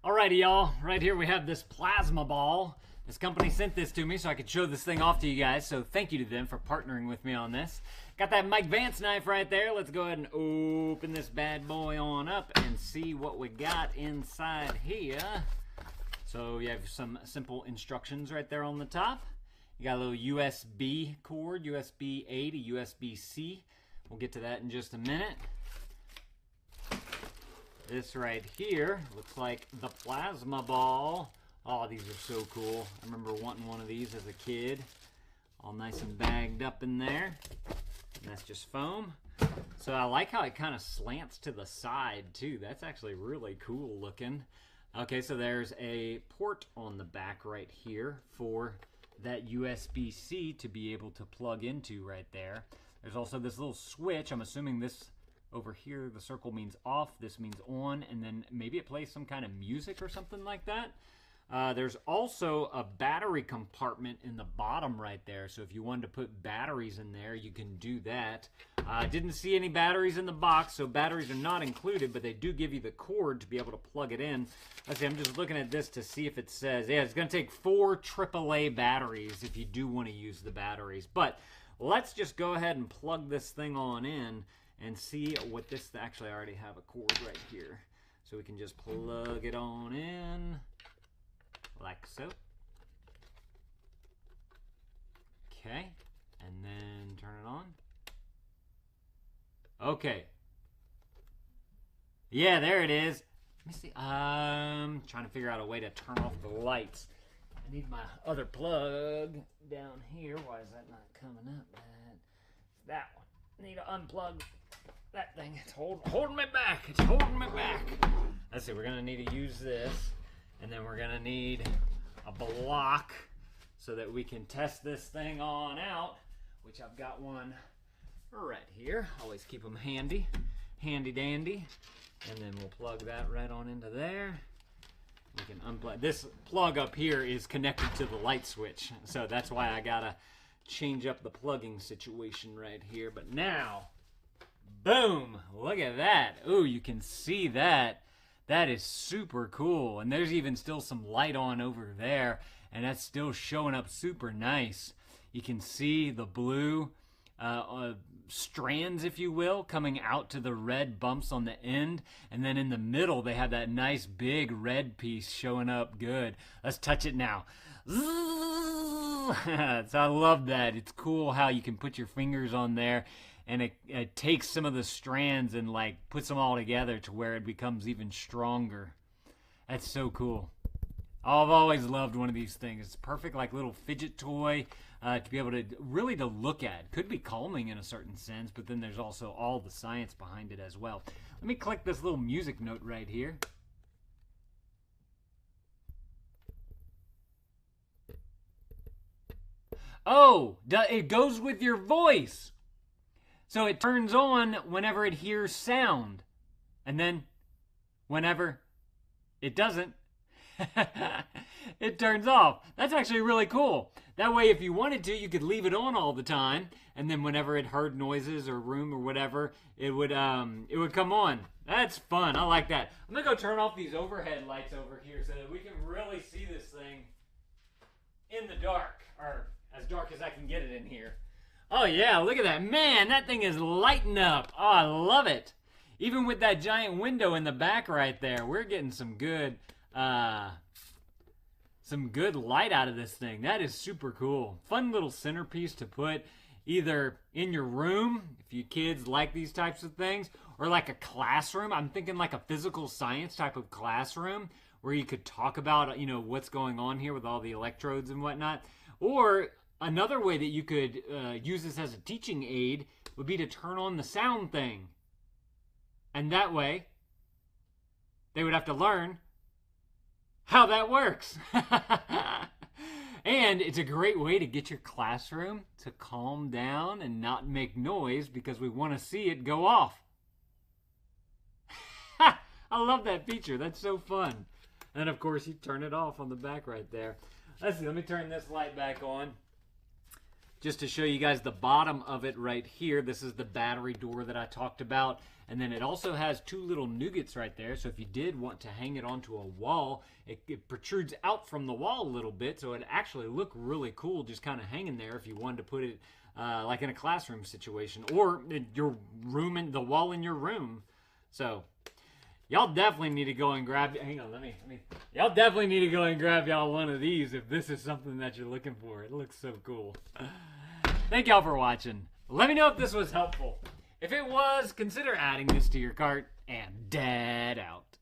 Alrighty, y'all. Right here we have this plasma ball. This company sent this to me so I could show this thing off to you guys. So thank you to them for partnering with me on this. Got that Mike Vance knife right there. Let's go ahead and open this bad boy on up and see what we got inside here. So you have some simple instructions right there on the top. You got a little USB cord, USB-A to USB-C. We'll get to that in just a minute. This right here looks like the plasma ball. Oh, these are so cool. I remember wanting one of these as a kid. All nice and bagged up in there. And that's just foam. So I like how it kind of slants to the side too. That's actually really cool looking. Okay, so there's a port on the back right here for that USB-C to be able to plug into right there. There's also this little switch. I'm assuming this over here, the circle means off, this means on, and then maybe it plays some kind of music or something like that. There's also a battery compartment in the bottom right there, so if you wanted to put batteries in there, you can do that. Didn't see any batteries in the box, so batteries are not included, but they do give you the cord to be able to plug it in. Let's see, I'm just looking at this to see if it says, yeah, it's going to take 4 AAA batteries if you do want to use the batteries. But let's just go ahead and plug this thing on in and see what this, actually I already have a cord right here. So we can just plug it on in, like so. Okay, and then turn it on. Okay. Yeah, there it is. Let me see, trying to figure out a way to turn off the lights. I need my other plug down here. Why is that not coming up? It's that one. I need to unplug that thing. It's holding me back. It's holding me back. Let's see, we're going to need to use this. And then we're going to need a block so that we can test this thing on out, which I've got one right here. Always keep them handy. Handy dandy. And then we'll plug that right on into there. We can unplug. This plug up here is connected to the light switch. So that's why I got to change up the plugging situation right here. But now, boom, look at that. Ooh, you can see that. That is super cool. And there's even still some light on over there, and that's still showing up super nice. You can see the blue strands, if you will, coming out to the red bumps on the end. And then in the middle, they have that nice big red piece showing up good. Let's touch it now. So I love that. It's cool how you can put your fingers on there and it takes some of the strands and like puts them all together to where it becomes even stronger. That's so cool. I've always loved one of these things. It's perfect like little fidget toy to be able to really to look at. Could be calming in a certain sense, but then there's also all the science behind it as well. Let me click this little music note right here. Oh, it goes with your voice. So it turns on whenever it hears sound. And then whenever it doesn't, it turns off. That's actually really cool. That way, if you wanted to, you could leave it on all the time. And then whenever it heard noises or room or whatever, it would come on. That's fun. I like that. I'm going to go turn off these overhead lights over here so that we can really see this thing in the dark. Or as dark as I can get it in here. Oh yeah, look at that. Man, that thing is lighting up. Oh, I love it. Even with that giant window in the back right there, we're getting some good light out of this thing. That is super cool. Fun little centerpiece to put either in your room, if you kids like these types of things, or like a classroom. I'm thinking like a physical science type of classroom where you could talk about, you know, what's going on here with all the electrodes and whatnot. Or another way that you could use this as a teaching aid would be to turn on the sound thing. And that way, they would have to learn how that works. And it's a great way to get your classroom to calm down and not make noise because we want to see it go off. I love that feature. That's so fun. And of course, you turn it off on the back right there. Let's see. Let me turn this light back on. just to show you guys the bottom of it right here. This is the battery door that I talked about. And then it also has two little nougats right there. So if you did want to hang it onto a wall, it protrudes out from the wall a little bit. So it actually look really cool just kind of hanging there if you wanted to put it like in a classroom situation or in your room, in the wall in your room. So y'all definitely need to go and grab, hang on, y'all definitely need to go and grab y'all one of these if this is something that you're looking for. It looks so cool. Thank y'all for watching. Let me know if this was helpful. If it was, consider adding this to your cart, and dad out.